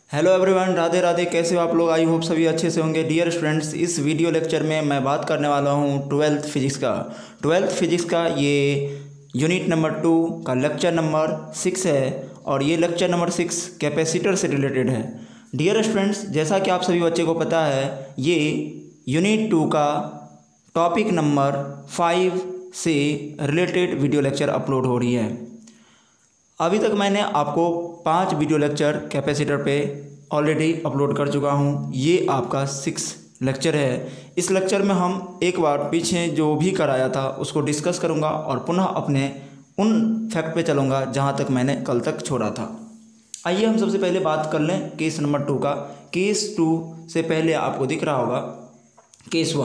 Hello everyone, Radhe Radhe. कैसे हो आप लोग? आई होप सभी अच्छे से होंगे। डियर स्टूडेंट्स, इस वीडियो लेक्चर में मैं बात करने वाला हूँ ट्वेल्थ फिजिक्स का ये यूनिट नंबर 2 का लेक्चर नंबर 6 है और ये लेक्चर नंबर 6 कैपेसिटर से रिलेटेड है। डियर स्टूडेंट्स, जैसा कि आप सभी बच्चे को पता है, ये यूनिट 2 का टॉपिक नंबर 5 से रिलेटेड वीडियो लेक्चर अपलोड हो रही है। अभी तक मैंने आपको 5 वीडियो लेक्चर कैपेसिटर पे ऑलरेडी अपलोड कर चुका हूँ। ये आपका 6 लेक्चर है। इस लेक्चर में हम एक बार पीछे जो भी कराया था उसको डिस्कस करूँगा और पुनः अपने उन फैक्ट पे चलूँगा जहाँ तक मैंने कल तक छोड़ा था। आइए हम सबसे पहले बात कर लें केस नंबर 2 का। केस 2 से पहले आपको दिख रहा होगा केस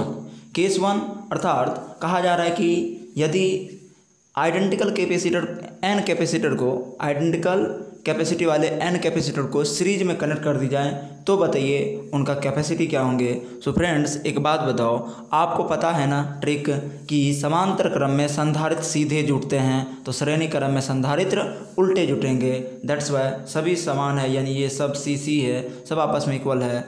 1 अर्थात कहा जा रहा है कि यदि आइडेंटिकल कैपेसिटी वाले n कैपेसिटर को सीरीज में कनेक्ट कर दी जाए तो बताइए उनका कैपेसिटी क्या होंगे। सो फ्रेंड्स, एक बात बताओ, आपको पता है ना ट्रिक कि समांतर क्रम में संधारित्र सीधे जुड़ते हैं तो श्रेणी क्रम में संधारित्र उल्टे जुटेंगे। दैट्स वाई सभी समान है, यानी ये सब सी है, सब आपस में इक्वल है।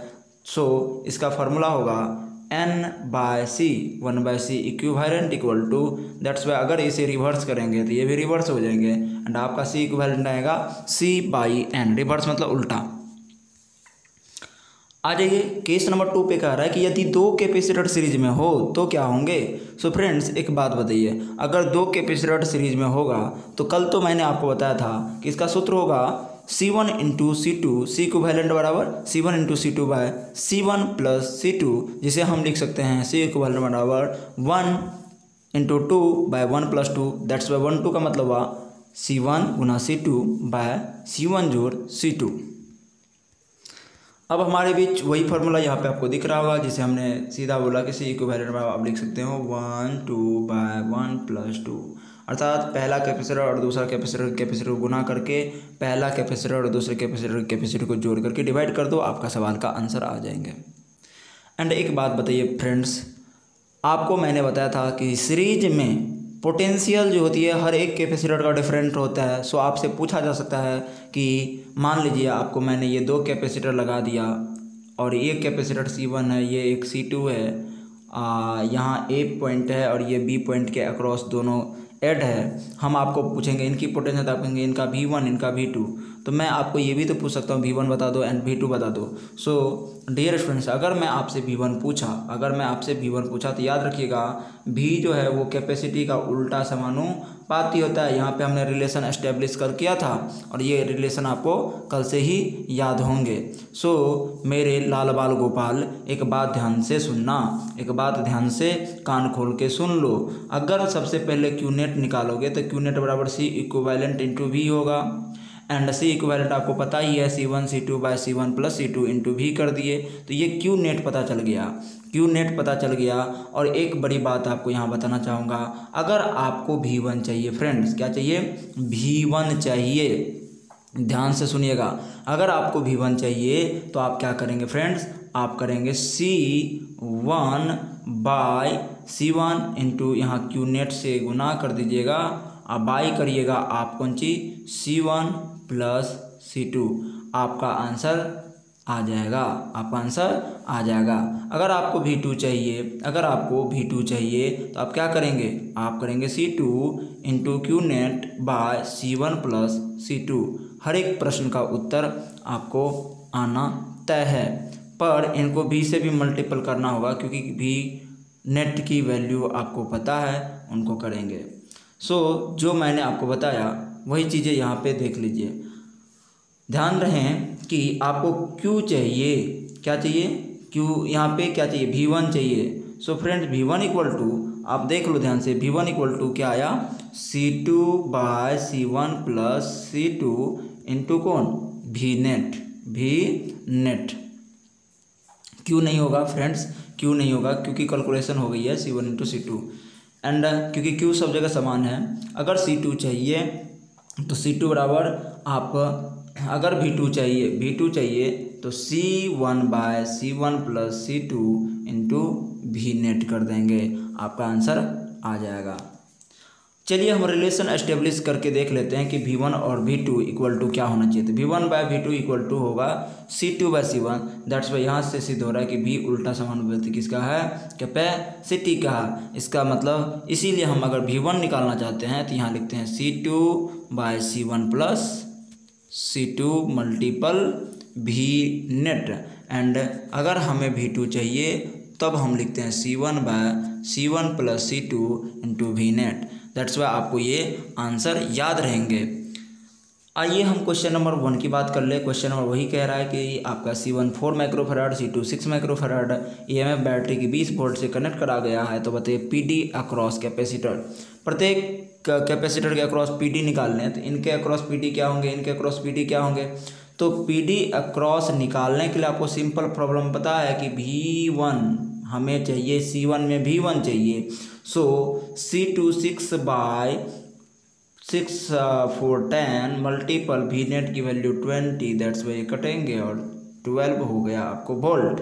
सो इसका फॉर्मूला होगा n/c 1/c equivalent equal to, that's why अगर इसे रिवर्स करेंगे तो ये भी रिवर्स हो जाएंगे एंड आपका c इक्विवेलेंट आएगा c/n। रिवर्स मतलब उल्टा। आ जाइए केस नंबर 2 पे कह रहा है कि यदि 2 कैपेसिटर सीरीज में हो तो क्या होंगे। सो फ्रेंड्स, एक बात बताइए, अगर 2 कैपेसिटर सीरीज में होगा तो कल तो मैंने आपको बताया था कि इसका सूत्र होगा C1 into C2, C equivalent बराबर C1 into C2 by C1 plus C2, जिसे हम लिख सकते हैं C इक्विवेलेंट बराबर 1 into 2 by 1 plus 2। That's why 1 2 का मतलब हुआ C1 Guna C2 by C1 जोड़ C2। अब हमारे बीच वही फार्मूला यहाँ पे आपको दिख रहा होगा जिसे हमने सीधा बोला कि C इक्विवेलेंट बराबर आप लिख सकते हो 1 2 बाय 1 प्लस 2, अर्थात पहला कैपेसिटर और दूसरा कैपेसिटर को गुना करके पहला कैपेसिटर और दूसरे कैपेसिटर को जोड़ करके डिवाइड कर दो, आपका सवाल का आंसर आ जाएंगे। एंड एक बात बताइए फ्रेंड्स, आपको मैंने बताया था कि सीरीज में पोटेंशियल जो होती है हर एक कैपेसिटर का डिफरेंट होता है। सो आपसे पूछा जा सकता है कि मान लीजिए आपको मैंने ये 2 कैपेसिटर लगा दिया और एक कैपेसिटर C1 है, ये एक C2 है, यहाँ A पॉइंट है और ये B पॉइंट के अक्रॉस दोनों ऐड है। हम आपको पूछेंगे इनकी पोटेंशियल, तो आप कहेंगे इनका V1 इनका V2, तो मैं आपको ये भी तो पूछ सकता हूँ V1 बता दो एंड V2 बता दो। सो डियर स्टूडेंट्स, अगर मैं आपसे V1 पूछा तो याद रखिएगा V जो है वो कैपेसिटी का उल्टा समानुपाती होता है। यहाँ पे हमने रिलेशन एस्टेब्लिश कर किया था और ये रिलेशन आपको कल से ही याद होंगे। सो मेरे लाल बाल गोपाल, एक बात ध्यान से सुनना, एक बात ध्यान से कान खोल के सुन लो। अगर सबसे पहले क्यू नेट निकालोगे तो क्यू नेट बराबर C इक्विवेलेंट इंटू V होगा एंड C इक्विवेलेंट आपको पता ही है C1 C2 by C1 plus C2 into V कर दिए तो ये क्यू नेट पता चल गया। और एक बड़ी बात आपको यहाँ बताना चाहूँगा, अगर आपको V1 चाहिए फ्रेंड्स, क्या चाहिए? V1 चाहिए, ध्यान से सुनिएगा। अगर आपको V1 चाहिए तो आप क्या करेंगे फ्रेंड्स? आप करेंगे C1 बाय C1 इंटू यहाँ क्यू नेट से गुना कर दीजिएगा, आप बाई करिएगा, आप कौन चीज C1 प्लस C2, आपका आंसर आ जाएगा, अगर आपको V2 चाहिए तो आप क्या करेंगे? आप करेंगे C2 into Q net by C1 plus C2। हर एक प्रश्न का उत्तर आपको आना तय है, पर इनको V से भी मल्टीपल करना होगा क्योंकि V नेट की वैल्यू आपको पता है, उनको करेंगे। सो जो मैंने आपको बताया वही चीज़ें यहाँ पे देख लीजिए। ध्यान रहें कि आपको Q चाहिए, क्या चाहिए? Q यहाँ पे क्या चाहिए? V1 चाहिए। So friends, V1 equal to, आप देख लो ध्यान से, V1 इक्वल टू क्या आया? C2 by C1 plus C2 into कौन? V net. Q नहीं होगा फ्रेंड्स, Q नहीं होगा क्योंकि कैलकुलेशन हो गई है C1 इंटू C2 एंड क्योंकि Q सब जगह समान है। अगर C2 चाहिए तो C2 बराबर आप, अगर V2 चाहिए तो C1 by C1 plus C2 into V net कर देंगे, आपका आंसर आ जाएगा। चलिए हम रिलेशन एस्टेब्लिश करके देख लेते हैं कि V1 और V2 इक्वल टू क्या होना चाहिए। तो V1/V2 इक्वल टू होगा C2/C1। दैट्स वाई यहाँ से सिद्ध हो रहा है कि V उल्टा समानुपाती किसका है, कैपेसिटी का है। इसका मतलब इसीलिए हम अगर V1 निकालना चाहते हैं तो यहाँ लिखते हैं C2/C1 plus C2 multiple V net. And अगर हमें V2 चाहिए तब हम लिखते हैं C1/C1 plus C2 into V net. That's why आपको ये आंसर याद रहेंगे। आइए हम क्वेश्चन नंबर 1 की बात कर ले। क्वेश्चन नंबर वही कह रहा है कि आपका C1 4 microfarad, C2 6 microfarad EMF battery की 20 वोल्ट से कनेक्ट करा गया है। तो बताइए PD अक्रॉस कैपेसिटर, प्रत्येक कैपेसिटर के अक्रॉस PD निकालने हैं। तो इनके अक्रॉस PD क्या होंगे, इनके अक्रॉस PD क्या होंगे। तो PD अक्रॉस निकालने के लिए आपको सिंपल प्रॉब्लम पता है कि V1 हमें चाहिए, C1 में V1 चाहिए। सो C2 6/6 4 10 मल्टीपल V नेट की वैल्यू 20। दैट्स वाई कटेंगे और 12 हो गया आपको वोल्ट।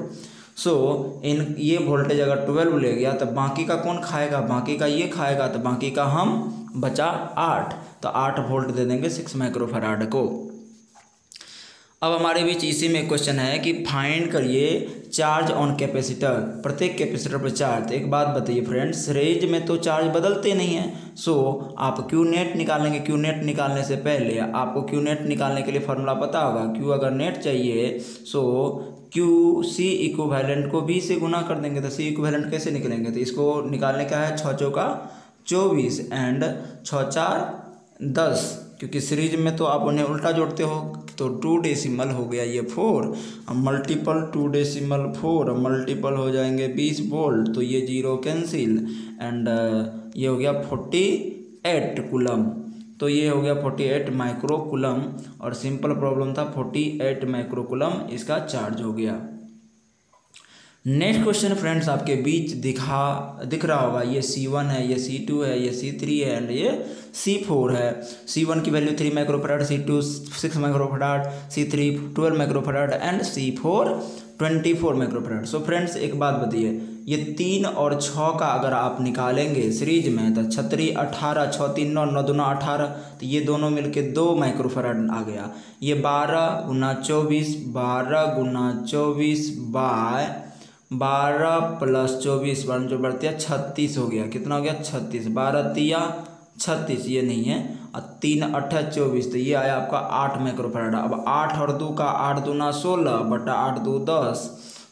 सो इन ये वोल्टेज अगर 12 ले गया तो बाकी का कौन खाएगा, बाकी का ये खाएगा। तो बाकी का हम बचा 8, तो 8 वोल्ट दे देंगे 6 माइक्रोफराड को। अब हमारे बीच इसी में क्वेश्चन है कि फाइंड करिए चार्ज ऑन कैपेसिटर, प्रत्येक कैपेसिटर पर चार्ज। तो एक बात बताइए फ्रेंड्स, सीरीज में तो चार्ज बदलते नहीं हैं। सो आप क्यू नेट निकालेंगे। क्यू नेट निकालने से पहले आपको क्यू नेट निकालने के लिए फॉर्मूला पता होगा। क्यू अगर नेट चाहिए सो क्यू सी इक्विवेलेंट को बी से गुना कर देंगे। तो सी इक्विवेलेंट कैसे निकलेंगे, तो इसको निकालने का है 6 चौका 24 एंड 6 4 10, क्योंकि सीरीज में तो आप उन्हें उल्टा जोड़ते हो। तो 2 डेसिमल हो गया ये 4, अब मल्टीपल 2 डेसिमल 4, अब मल्टीपल हो जाएंगे 20 वोल्ट। तो ये 0 कैंसिल एंड ये हो गया 48 कूलम। तो ये हो गया 48 माइक्रो कूलम और सिंपल प्रॉब्लम था 48 माइक्रो कूलम इसका चार्ज हो गया। नेक्स्ट क्वेश्चन फ्रेंड्स आपके बीच दिख रहा होगा। ये C1 है, ये C2 है, ये C3 है एंड ये C4 है। C1 की value 3 microfarad, C2 6 microfarad, C3 12 microfarad and C4 24 microfarad. So friends एक बात बताइए, ये 3 और 6 का अगर आप निकालेंगे सीरीज में तो 36 18, 6 3 9 9 2 18, तो ये दोनों मिलके 2 माइक्रोफराड आ गया। ये 12 गुना 24, 12 गुना 24 बाय 12 प्लस 24 जो बढ़ती है 36 हो गया। कितना हो गया 36, 12 तिया 36, ये नहीं है, और 3 8 24, तो ये आया आपका 8 माइक्रोफराड। अब 8 और 2 का 8 दूना 16 बटा 8 2 10।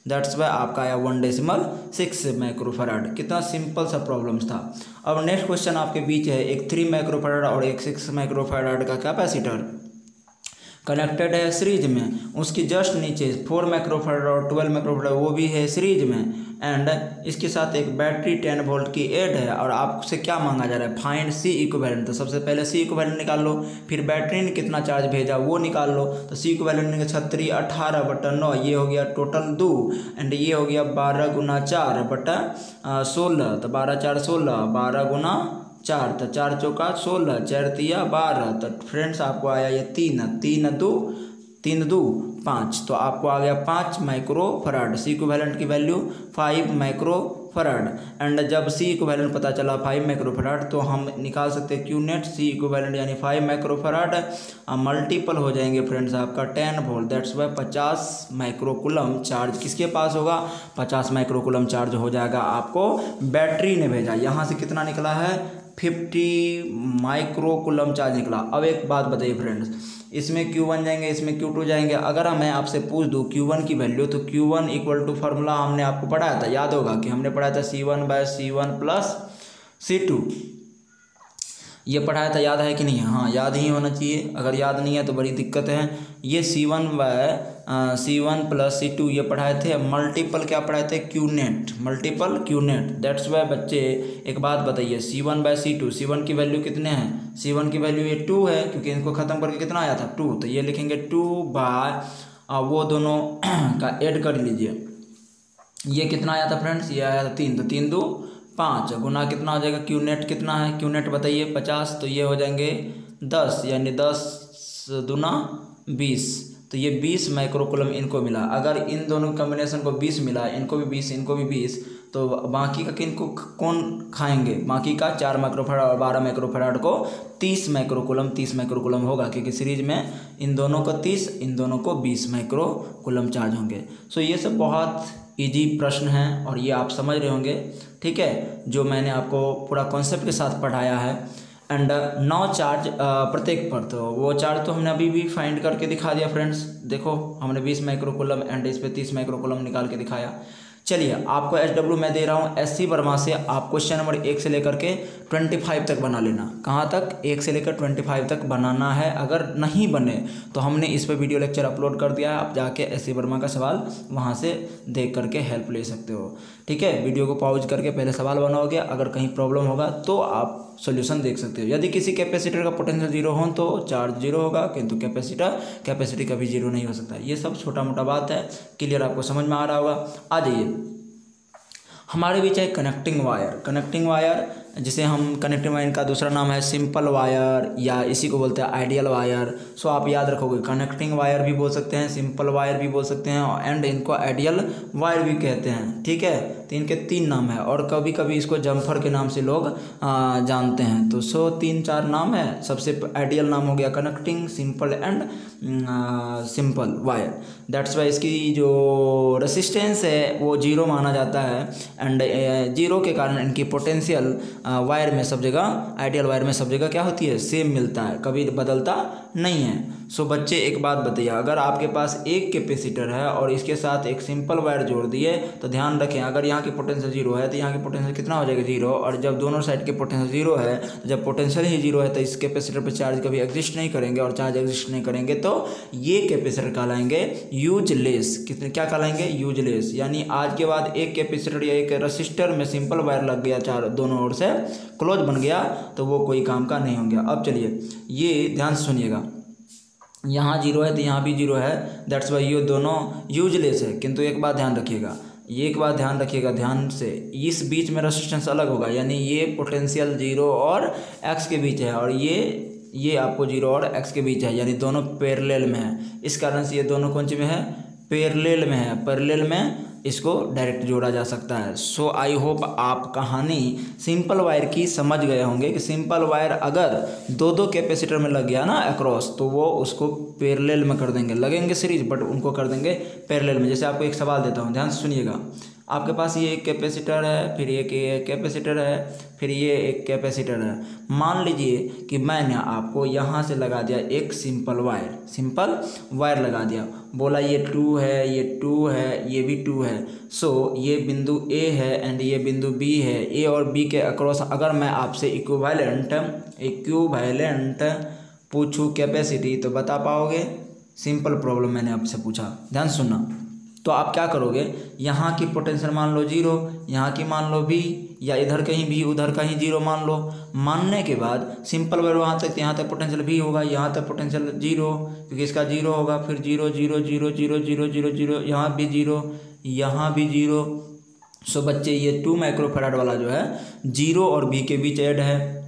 दैट्स वाई आपका आया 1.6 माइक्रोफराड। कितना सिंपल सा प्रॉब्लम्स था। अब नेक्स्ट क्वेश्चन आपके बीच है, एक 3 माइक्रोफराड और एक 6 माइक्रोफराड का कैपेसिटर कनेक्टेड है सीरीज में। उसकी जस्ट नीचे 4 माइक्रोफराड और 12 माइक्रोफराड वो भी है सीरीज में एंड इसके साथ एक बैटरी 10 वोल्ट की ऐड है। और आपसे क्या मांगा जा रहा है, फाइंड सी इक्विवेलेंट। तो सबसे पहले सी इक्विवेलेंट निकाल लो, फिर बैटरी ने कितना चार्ज भेजा वो निकाल लो। तो सी इक्विवेलेंट ने 36 18 बटा 9, ये हो गया टोटल 2 एंड ये हो गया 12 गुना 4 बटा 16। तो 12 4 16, 12 गुना 4, तो 4 चौका 16, 4 तिया 12। तो फ्रेंड्स आपको आया ये 3 2 5, तो आपको आ गया 5 माइक्रोफराड। सी इक्विवेलेंट की वैल्यू 5 माइक्रोफराड एंड जब सी इक्विवेलेंट पता चला 5 माइक्रोफराड तो हम निकाल सकते हैं क्यू नेट सी इक्विवेलेंट यानी 5 माइक्रोफराड मल्टीपल हो जाएंगे फ्रेंड्स आपका 10 volt. That's why 50 microcoulomb charge किसके पास होगा, 50 माइक्रोकूलम चार्ज हो जाएगा। आपको बैटरी ने भेजा, यहाँ से कितना निकला है 50 माइक्रोकूलम चार्ज निकला। अब एक बात बताइए फ्रेंड्स, इसमें Q1 जाएंगे, इसमें Q2 जाएंगे। अगर मैं आपसे पूछ दूँ Q1 की वैल्यू, तो Q1 इक्वल टू फार्मूला हमने आपको पढ़ाया था, याद होगा कि हमने पढ़ाया था C1/C1 प्लस C2, ये पढ़ाया था, याद है कि नहीं। हाँ याद ही होना चाहिए, अगर याद नहीं है तो बड़ी दिक्कत है। ये C1/C1 प्लस C2 ये पढ़ाए थे। मल्टीपल क्या पढ़ाए थे, Q net, multiple Q net. That's why बच्चे एक बात बताइए, C1/C2, C1 की वैल्यू कितने हैं, C1 की वैल्यू ये 2 है, क्योंकि इनको ख़त्म करके कितना आया था 2, तो ये लिखेंगे 2 वो दोनों का ऐड कर लीजिए। ये कितना आया था फ्रेंड्स, ये आया था 3, तो 3 2 5 गुना कितना हो जाएगा, क्यू नेट कितना है, क्यू नेट बताइए 50, तो ये हो जाएंगे 10 यानी 10 दूना 20। तो ये 20 माइक्रोकुलम इनको मिला। अगर इन दोनों कॉम्बिनेशन को 20 मिला, इनको भी 20 इनको भी 20, तो बाकी का किनको कौन खाएंगे? बाकी का 4 माइक्रोफैराड और 12 माइक्रोफैराड को 30 माइक्रोकुलम होगा, क्योंकि सीरीज में इन दोनों को 30, इन दोनों को 20 माइक्रोकुलम चार्ज होंगे। सो ये सब बहुत इजी प्रश्न हैं और ये आप समझ रहे होंगे, ठीक है, जो मैंने आपको पूरा कॉन्सेप्ट के साथ पढ़ाया है। एंड 9 चार्ज प्रत्येक पर, तो वो चार्ज तो हमने अभी भी फाइंड करके दिखा दिया फ्रेंड्स। देखो हमने 20 माइक्रोकुलम एंड इस पे 30 माइक्रोकुलम निकाल के दिखाया। चलिए आपको SW मैं दे रहा हूँ SC वर्मा से। आप क्वेश्चन नंबर 1 से लेकर के 25 तक बना लेना। कहाँ तक? 1 से लेकर 25 तक बनाना है। अगर नहीं बने तो हमने इस पर वीडियो लेक्चर अपलोड कर दिया है, आप जाके SC वर्मा का सवाल वहाँ से देख करके हेल्प ले सकते हो, ठीक है। वीडियो को पॉज करके पहले सवाल बनाओगे, अगर कहीं प्रॉब्लम होगा तो आप सॉल्यूशन देख सकते हो। यदि किसी कैपेसिटर का पोटेंशियल जीरो हो तो चार्ज जीरो होगा, किंतु कैपेसिटी कभी जीरो नहीं हो सकता। ये सब छोटा मोटा बात है, क्लियर आपको समझ में आ रहा होगा। आ जाइए, हमारे बीच है कनेक्टिंग वायर जिसे हम कनेक्टिंग वायर का दूसरा नाम है सिंपल वायर या इसी को बोलते हैं आइडियल वायर। सो आप याद रखोगे, कनेक्टिंग वायर भी बोल सकते हैं, सिंपल वायर भी बोल सकते हैं एंड इनको आइडियल वायर भी कहते हैं, ठीक है। तो इनके 3 नाम है और कभी कभी इसको जम्फर के नाम से लोग जानते हैं। तो 3-4 नाम है। सबसे आइडियल नाम हो गया connecting, simple and simple wire. That's why इसकी जो रेसिस्टेंस है वो जीरो माना जाता है एंड जीरो के कारण इनकी पोटेंशियल वायर में सब जगह, आइडियल वायर में सब जगह क्या होती है? सेम मिलता है, कभी बदलता नहीं है। सो बच्चे एक बात बताइए, अगर आपके पास एक कैपेसिटर है और इसके साथ एक सिंपल वायर जोड़ दिए तो ध्यान रखें, अगर यहाँ की पोटेंशियल जीरो है तो यहाँ की पोटेंशियल कितना हो जाएगा? जीरो। और जब दोनों साइड के पोटेंशियल जीरो है, जब पोटेंशियल ही जीरो है तो इस कैपेसिटर पर चार्ज कभी एग्जिस्ट नहीं करेंगे, और चार्ज एग्जिस्ट नहीं करेंगे तो ये कैपेसिटर कहलाएंगे यूजलेस। कितने क्या कहलाएंगे? यूजलेस। यानी आज के बाद एक कैपेसिटर या एक रसिस्टर में सिंपल वायर लग गया, चार दोनों ओर से क्लोज बन गया, तो वो कोई काम का नहीं होंगे। अब चलिए ये ध्यान से सुनिएगा, यहाँ जीरो है तो यहाँ भी जीरो है, दैट्स वाई ये दोनों यूजलेस है। किंतु एक बात ध्यान रखिएगा, ध्यान से, इस बीच में रेजिस्टेंस अलग होगा, यानी ये पोटेंशियल जीरो और एक्स के बीच है और ये आपको जीरो और एक्स के बीच है, यानी दोनों पैरेलल में है। इस कारण से ये दोनों कौन सी में है? पैरेलल में है। पैरेलल में इसको डायरेक्ट जोड़ा जा सकता है। सो आई होप आप कहानी सिंपल वायर की समझ गए होंगे कि सिंपल वायर अगर दो कैपेसिटर में लग गया ना अक्रॉस, तो वो उसको पैरेलल में कर देंगे, लगेंगे सीरीज बट उनको कर देंगे पैरेलल में। जैसे आपको एक सवाल देता हूँ, ध्यान से सुनिएगा। आपके पास ये एक कैपेसिटर है, फिर ये कैपेसिटर है, फिर ये एक कैपेसिटर है। मान लीजिए कि मैंने आपको यहाँ से लगा दिया एक सिंपल वायर लगा दिया, बोला ये 2 है, ये 2 है, ये भी 2 है। सो ये बिंदु A है एंड ये बिंदु B है। A और B के अक्रॉस अगर मैं आपसे इक्विवेलेंट पूछूँ कैपेसिटी, तो बता पाओगे? सिंपल प्रॉब्लम मैंने आपसे पूछा, ध्यान सुनना। तो आप क्या करोगे, यहाँ की पोटेंशियल मान लो जीरो, यहाँ की मान लो भी, या इधर कहीं भी उधर कहीं जीरो मान लो। मानने के बाद सिंपल वायर वहाँ तक, यहाँ तक पोटेंशियल भी होगा, यहाँ तक पोटेंशियल जीरो, क्योंकि इसका जीरो होगा, फिर zero zero zero zero zero zero zero, यहाँ भी जीरो, यहाँ भी जीरो। सो बच्चे ये 2 माइक्रोफैराड वाला जो है जीरो और B के बीच ऐड है।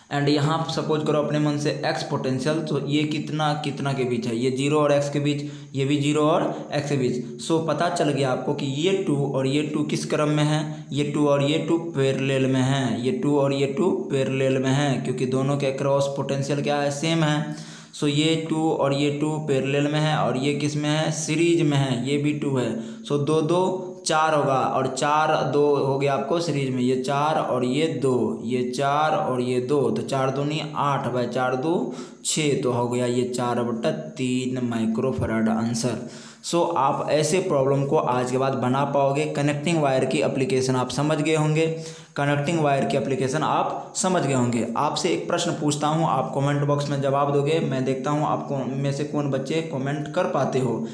एंड यहाँ सपोज करो अपने मन से x पोटेंशियल, तो ये कितना के बीच है? ये जीरो और x के बीच, ये भी जीरो और x के बीच। सो पता चल गया आपको कि ये 2 और ये 2 किस क्रम में है? ये 2 और ये 2 पैरेलल में है, ये 2 और ये 2 पैरेलल में है, क्योंकि दोनों के क्रॉस पोटेंशियल क्या है? सेम है। सो ये 2 और ये 2 पैरेलल में है और ये किस में है? सीरीज में है, ये भी 2 है। सो 2 2 4 होगा और 4 2 हो गया आपको सीरीज में, ये 4 और ये 2, ये 4 और ये 2, तो 4 दूनी 8 बाय 4 2 6, तो हो गया ये 4/3 माइक्रोफैराड आंसर। सो आप ऐसे प्रॉब्लम को आज के बाद बना पाओगे। कनेक्टिंग वायर की एप्लीकेशन आप समझ गए होंगे, आपसे एक प्रश्न पूछता हूँ, आप कमेंट बॉक्स में जवाब दोगे, मैं देखता हूँ आपको में से कौन बच्चे कमेंट कर पाते हो।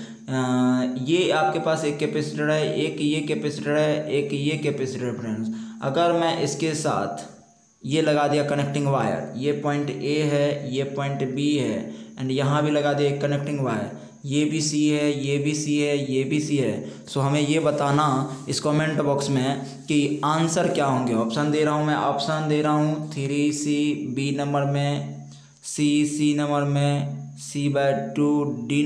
ये आपके पास एक कैपेसिटर है, एक ये कैपेसिटर है, एक ये कैपेसिटर है फ्रेंड्स। अगर मैं इसके साथ ये लगा दिया कनेक्टिंग वायर, ये पॉइंट A है, ये पॉइंट B है एंड यहाँ भी लगा दिया एक कनेक्टिंग वायर, ये भी C है, ये भी C है, ये भी C है। सो हमें ये बताना इस कमेंट बॉक्स में कि आंसर क्या होंगे। ऑप्शन दे रहा हूँ मैं, ऑप्शन दे रहा हूँ 3C B नंबर में, C नंबर में, C/2, डी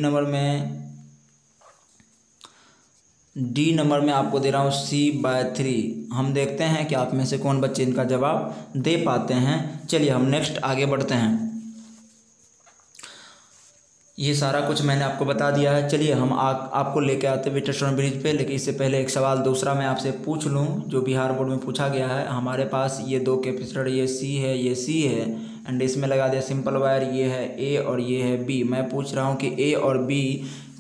नंबर में आपको दे रहा हूँ C/3। हम देखते हैं कि आप में से कौन बच्चे इनका जवाब दे पाते हैं। चलिए हम नेक्स्ट आगे बढ़ते हैं। ये सारा कुछ मैंने आपको बता दिया है। चलिए हम आपको लेके आते हैं व्हिटस्टोन ब्रिज पे, लेकिन इससे पहले एक सवाल दूसरा मैं आपसे पूछ लूँ जो बिहार बोर्ड में पूछा गया है। हमारे पास ये दो कैपेसिटर, ये C है, ये C है, एंड इसमें लगा दिया सिंपल वायर, ये है A और ये है B। मैं पूछ रहा हूँ कि A और B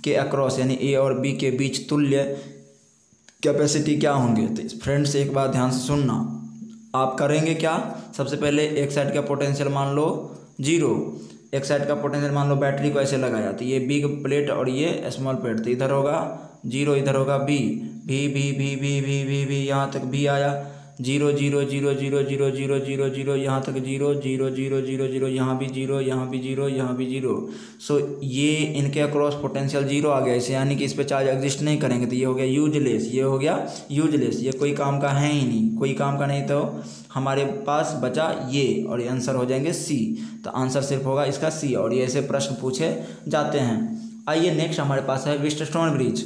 के अक्रॉस यानी A और B के बीच तुल्य कैपेसिटी क्या होंगे। तो फ्रेंड्स एक बात ध्यान से सुनना, आप करेंगे क्या, सबसे पहले एक साइड का पोटेंशियल मान लो 0, एक साइड का पोटेंशियल मान लो बैटरी को ऐसे लगाया, तो ये बिग प्लेट और ये स्मॉल प्लेट, तो इधर होगा 0, इधर होगा B, भी यहाँ तक B आया, 0 0 0 0 0 0 0 0 यहाँ तक 0 0 0 0 0, यहाँ भी 0, यहाँ भी 0, यहाँ भी 0। सो ये इनके अक्रॉस पोटेंशियल 0 आ गया इसे, यानी कि इस पर चार्ज एग्जिस्ट नहीं करेंगे, तो ये हो गया यूजलेस, ये हो गया यूजलेस, ये कोई काम का है ही नहीं, कोई काम का नहीं। तो हमारे पास बचा ये और ये आंसर हो जाएंगे C। तो आंसर सिर्फ होगा इसका C, और ये ऐसे प्रश्न पूछे जाते हैं। आइए नेक्स्ट हमारे पास है व्हिटस्टोन ब्रिज।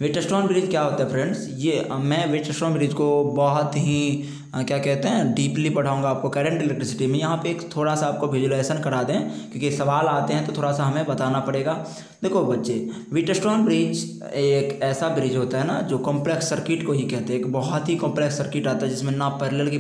व्हिटस्टोन ब्रिज क्या होता है फ्रेंड्स, ये मैं व्हिटस्टोन ब्रिज को बहुत ही क्या कहते हैं डीपली पढ़ाऊंगा आपको करंट इलेक्ट्रिसिटी में। यहाँ पे एक थोड़ा सा आपको विजुअलाइजेशन करा दें, क्योंकि सवाल आते हैं तो थोड़ा सा हमें बताना पड़ेगा। देखो बच्चे, व्हिटस्टोन ब्रिज एक ऐसा ब्रिज होता है ना जो कॉम्प्लेक्स सर्किट को ही कहते हैं। एक बहुत ही कॉम्प्लेक्स सर्किट आता है जिसमें ना पैरेलल की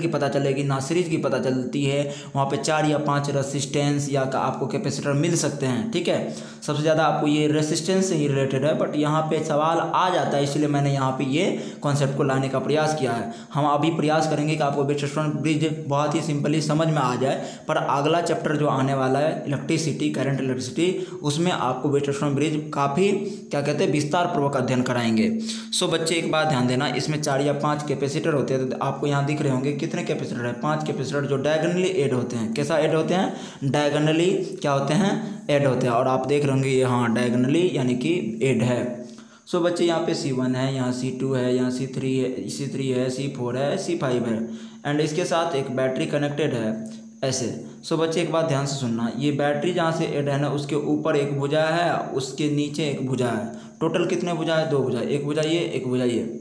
पता चलेगी, ना सीरीज की पता चलती है। वहाँ पे 4 या 5 रेसिस्टेंस या आपको कैपेसिटर मिल सकते हैं, ठीक है। सबसे ज़्यादा आपको ये रेसिस्टेंस से ही रिलेटेड है, बट यहाँ पे सवाल आ जाता है, इसलिए मैंने यहाँ पे ये कॉन्सेप्ट को लाने का प्रयास किया है। हम अभी प्रयास करेंगे कि आपको व्हिटस्टोन ब्रिज बहुत ही सिंपली समझ में आ जाए, पर अगला चैप्टर जो आने वाला है इलेक्ट्रिसिटी, करंट इलेक्ट्रिसिटी, उसमें आपको व्हिटस्टोन ब्रिज काफ़ी क्या कहते हैं विस्तार पूर्वक अध्ययन कराएंगे। सो बच्चे एक बात ध्यान देना, इसमें 4 या 5 कैपेसिटर होते हैं। तो आपको यहाँ दिख रहे होंगे कितने कैपेसिटर है, 5 कैपेसिटर जो डायगोनली ऐड होते हैं। कैसा ऐड होते हैं, डायगोनली क्या होते हैं, ऐड होते हैं। और आप देख रहे होंगे ये हाँ डायगोनली यानी कि ऐड है। सो बच्चे यहाँ पे C1 है, यहाँ C2 है, यहाँ C3 है, C4 है, C5 है, एंड इसके साथ एक बैटरी कनेक्टेड है ऐसे। सो बच्चे एक बात ध्यान से सुनना, ये बैटरी जहाँ से ऐड है ना उसके ऊपर एक भुजा है, उसके नीचे एक भुजा है। टोटल कितने भुजा है, 2 भुजा, एक भुजा ये, एक भुजा ये।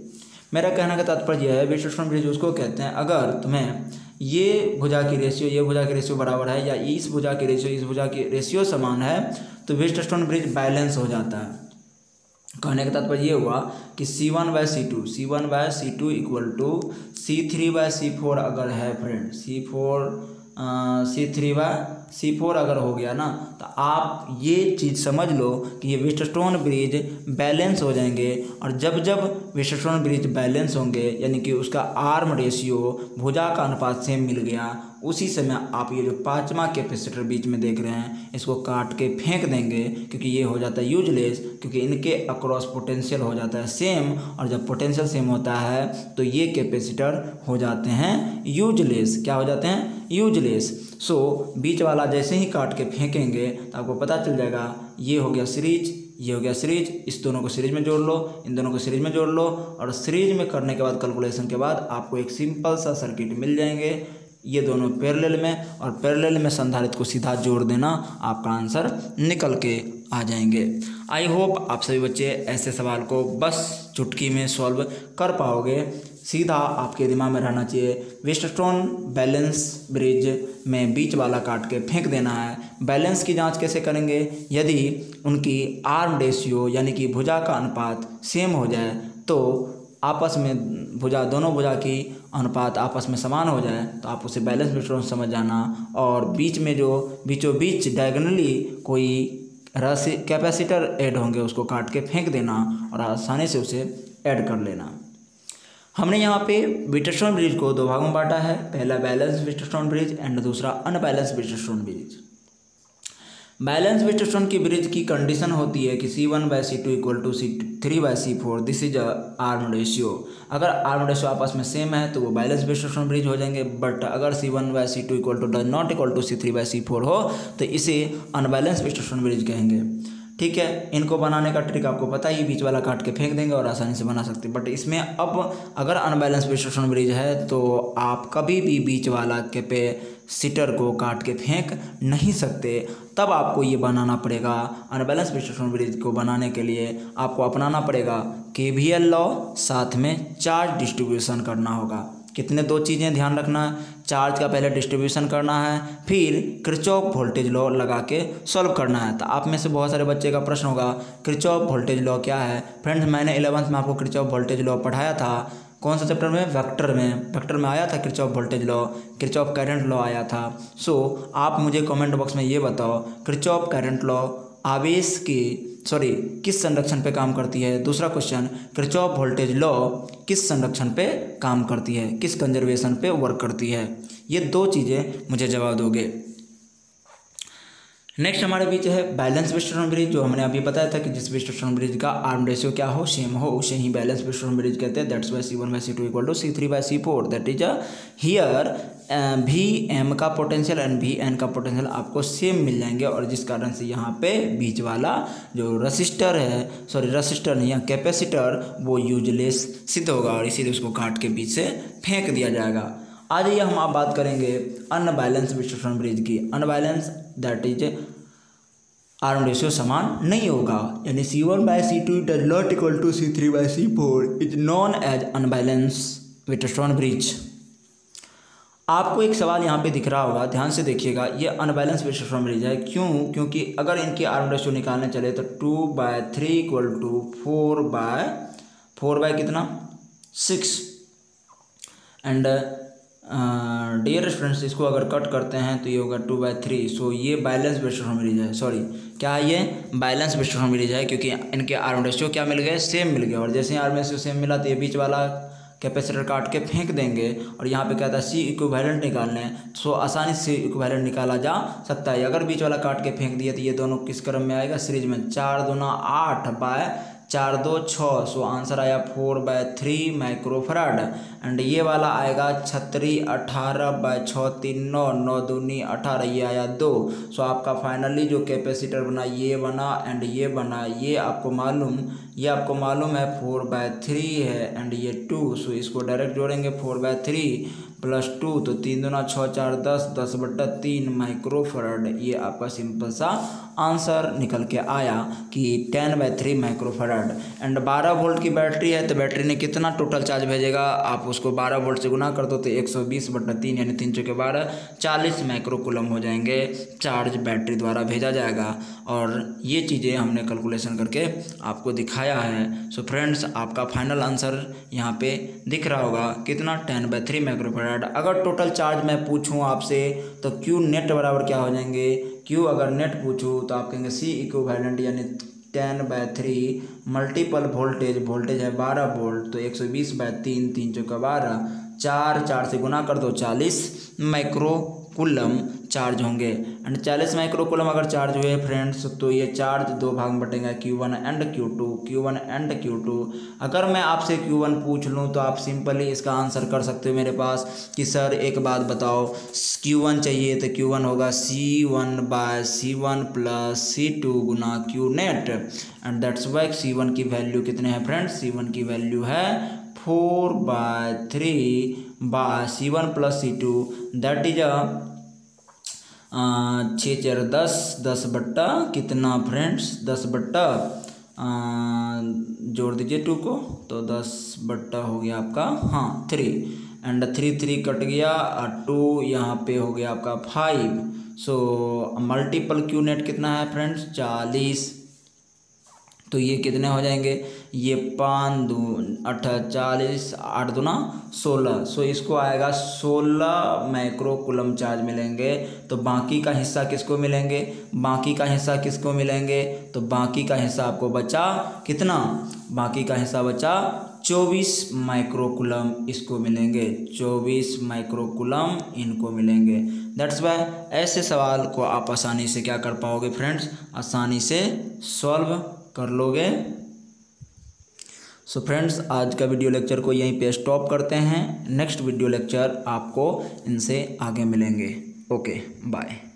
मेरा कहने का तात्पर्य यह है व्हिटस्टोन ब्रिज उसको कहते हैं अगर तुम्हें ये भुजा की रेशियो, ये भुजा की रेशियो बराबर है, या इस भुजा की रेशियो, इस भुजा की रेशियो समान है, तो व्हिटस्टोन ब्रिज बैलेंस हो जाता है। कहने का तात्पर्य ये हुआ कि C1/C2 इक्वल टू C3/C4 अगर है फ्रेंड, C3/C4 अगर हो गया ना, तो आप ये चीज़ समझ लो कि ये व्हिटस्टोन ब्रिज बैलेंस हो जाएंगे। और जब जब व्हिटस्टोन ब्रिज बैलेंस होंगे यानी कि उसका आर्म रेशियो, भुजा का अनुपात सेम मिल गया, उसी समय आप ये जो 5वां कैपेसिटर बीच में देख रहे हैं इसको काट के फेंक देंगे, क्योंकि ये हो जाता है यूजलेस, क्योंकि इनके अक्रॉस पोटेंशियल हो जाता है सेम, और जब पोटेंशियल सेम होता है तो ये कैपेसिटर हो जाते हैं यूजलेस। क्या हो जाते हैं, यूजलेस। सो बीच वाला जैसे ही काट के फेंकेंगे तो आपको पता चल जाएगा ये हो गया सीरीज, ये हो गया सीरीज, इस दोनों को सीरीज में जोड़ लो, इन दोनों को सीरीज में जोड़ लो, और सीरीज में करने के बाद कैलकुलेशन के बाद आपको एक सिंपल सा सर्किट मिल जाएंगे। ये दोनों पैरेलल में, और पैरेलल में संधारित्र को सीधा जोड़ देना, आपका आंसर निकल के आ जाएंगे। आई होप आप सभी बच्चे ऐसे सवाल को बस चुटकी में सॉल्व कर पाओगे। सीधा आपके दिमाग में रहना चाहिए व्हिटस्टोन बैलेंस ब्रिज में बीच वाला काट के फेंक देना है। बैलेंस की जांच कैसे करेंगे, यदि उनकी आर्म रेशियो यानी कि भुजा का अनुपात सेम हो जाए, तो आपस में भुजा, दोनों भुजा की अनुपात आपस में समान हो जाए तो आप उसे बैलेंस व्हिटस्टोन समझ जाना। और बीच में जो बीचों बीच डायगोनली कोई कैपेसिटर ऐड होंगे उसको काट के फेंक देना और आसानी से उसे ऐड कर लेना। हमने यहाँ पे व्हिटस्टोन ब्रिज को 2 भागों में बांटा है, पहला बैलेंस व्हिटस्टोन ब्रिज एंड दूसरा unbalance Wheatstone bridge. Balance Wheatstone की ब्रिज की कंडीशन होती है कि C1/C2 equal to C3/C4, this is arm ratio. अगर आर्म रेशियो आपस में सेम है तो वो बैलेंस व्हिटस्टोन ब्रिज हो जाएंगे, बट अगर C1/C2 equal to does not equal to C3/C4 हो तो इसे अनबैलेंस व्हिटस्टोन ब्रिज कहेंगे। ठीक है, इनको बनाने का ट्रिक आपको पता ही, बीच वाला काट के फेंक देंगे और आसानी से बना सकते हैं। बट इसमें अब अगर अनबैलेंस विश्लेषण ब्रिज है तो आप कभी भी बीच वाला कैपेसिटर को काट के फेंक नहीं सकते, तब आपको ये बनाना पड़ेगा। अनबैलेंस विश्लेषण ब्रिज को बनाने के लिए आपको अपनाना पड़ेगा केवीएल लॉ, साथ में चार्ज डिस्ट्रीब्यूशन करना होगा। कितने 2 चीज़ें ध्यान रखना है, चार्ज का पहले डिस्ट्रीब्यूशन करना है, फिर किरचॉफ वोल्टेज लॉ लगा के सॉल्व करना है। तो आप में से बहुत सारे बच्चे का प्रश्न होगा किरचॉफ वोल्टेज लॉ क्या है। फ्रेंड्स, मैंने 11th में आपको किरचॉफ वोल्टेज लॉ पढ़ाया था। कौन सा चैप्टर में? वेक्टर में आया था Kirchhoff voltage law, Kirchhoff current law आया था। सो आप मुझे कमेंट बॉक्स में ये बताओ किरचॉफ करंट लॉ आवेश की किस संरक्षण पे काम करती है। दूसरा क्वेश्चन, किरचॉफ वोल्टेज लॉ किस संरक्षण पे काम करती है, किस कंजर्वेशन पे वर्क करती है। ये 2 चीज़ें मुझे जवाब दोगे। नेक्स्ट हमारे बीच है बैलेंस विश्लेषण ब्रिज, जो हमने अभी बताया था कि जिस विश्लेषण ब्रिज का आर्म रेशियो क्या हो, सेम हो, उसे ही बैलेंस विश्लेषण ब्रिज कहते हैं। That's why C1/C2 = C3/C4। That is here Vm का पोटेंशियल एंड Vn का पोटेंशियल आपको सेम मिल जाएंगे, और जिस कारण से यहाँ पे बीच वाला जो रसिस्टर नहीं या कैपेसिटर, वो यूजलेस सिद्ध होगा और इसीलिए उसको काट के बीच से फेंक दिया जाएगा। आज ये हम आप बात करेंगे अनबैलेंस विश्लेषण ब्रिज की। Unbalance that is arm ratio समान नहीं होगा, यानी C1/C2 does not equal to C3/C4 is known as unbalance विश्लेषण ब्रिज। आपको एक सवाल यहाँ पे दिख रहा होगा, ध्यान से देखिएगा। ये अनबैलेंस विश्लेषण ब्रिज है, क्यों? क्योंकि अगर इनकी आर्म रेशियो निकालने चले तो 2/3 = 4/4 कितना 6। एंड डियर स्टूडेंट्स, इसको अगर कट करते हैं तो ये होगा 2/3। सो ये बैलेंस विश्लेषण ब्रिज है। क्या ये बैलेंस विश्लेषण ब्रिज है, क्योंकि इनके आर्म रेशियो क्या मिल गए, सेम मिल गए। और जैसे आर्म रेशियो सेम मिला तो ये बीच वाला कैपेसिटर काट के फेंक देंगे। और यहाँ पे क्या था, C इक्विवेलेंट निकालने हैं। सो आसानी से इक्विवेलेंट निकाला जा सकता है। अगर बीच वाला काट के फेंक दिए तो ये दोनों किस क्रम में आएगा, सीरीज में। 4 दूना 8/4 2 6। सो आंसर आया 4/3 माइक्रोफराड। एंड ये वाला आएगा 36 18/6 3 9 9 दूनी 18, ये आया 2। सो आपका फाइनली जो कैपेसिटर बना ये बना एंड ये बना, ये आपको मालूम है 4/3 है एंड ये 2। सो इसको डायरेक्ट जोड़ेंगे 4/3 + 2 तो 3 दूना 6 4 10 10/3 माइक्रोफराड। ये आपका सिंपल सा आंसर निकल के आया कि 10/3 माइक्रोफराड। एंड 12 वोल्ट की बैटरी है, तो बैटरी ने कितना टोटल चार्ज भेजेगा, आप उसको 12 वोल्ट से गुना कर दो तो 120/3 यानी 3 × 12 40 माइक्रोकूलम हो जाएंगे चार्ज बैटरी द्वारा भेजा जाएगा। और ये चीज़ें हमने कैलकुलेशन करके आपको दिखाया है। सो फ्रेंड्स, आपका फाइनल आंसर यहाँ पे दिख रहा होगा कितना, 10/3 माइक्रोफराड। अगर टोटल चार्ज मैं पूछूँ आपसे तो Q नेट बराबर क्या हो जाएंगे, Q अगर नेट पूछूँ तो आप कहेंगे C इक्विवेलेंट यानी 10/3 मल्टीपल वोल्टेज है 12 वोल्ट, तो 120/3 3 × 12 4 से गुना कर दो 40 माइक्रोकूलम चार्ज होंगे। एंड 40 माइक्रोकूलम अगर चार्ज हुए फ्रेंड्स, तो ये चार्ज 2 भाग में बटेंगे, Q1 एंड Q2। अगर मैं आपसे Q1 पूछ लूँ तो आप सिंपली इसका आंसर कर सकते हो मेरे पास कि सर एक बात बताओ, Q1 चाहिए तो Q1 होगा C1/C1 + C2 × Q net. And that's why C1 की वैल्यू कितने हैं फ्रेंड्स, C1 की वैल्यू है 4/3 C1 + C2 दैट इज 6 4 10 10 बट्टा कितना फ्रेंड्स, 10 बट्टा जोड़ दीजिए 2 को तो 10 बट्टा हो गया आपका 3। एंड 3 3 कट गया 2 यहाँ पे हो गया आपका 5। सो मल्टीपल Q नेट कितना है फ्रेंड्स, 40। तो ये कितने हो जाएंगे, ये 5 2 8 40 8 दूना 16। सो इसको आएगा 16 माइक्रोकूलम चार्ज मिलेंगे। तो बाकी का हिस्सा किसको मिलेंगे, तो बाकी का हिस्सा आपको बचा कितना, बाकी का हिस्सा बचा 24 माइक्रोकूलम इसको मिलेंगे, 24 माइक्रोकूलम इनको मिलेंगे। दैट्स वाई ऐसे सवाल को आप आसानी से क्या कर पाओगे फ्रेंड्स, आसानी से सॉल्व कर लोगे। सो फ्रेंड्स, आज का वीडियो लेक्चर को यहीं पे स्टॉप करते हैं। नेक्स्ट वीडियो लेक्चर आपको इनसे आगे मिलेंगे। Okay bye.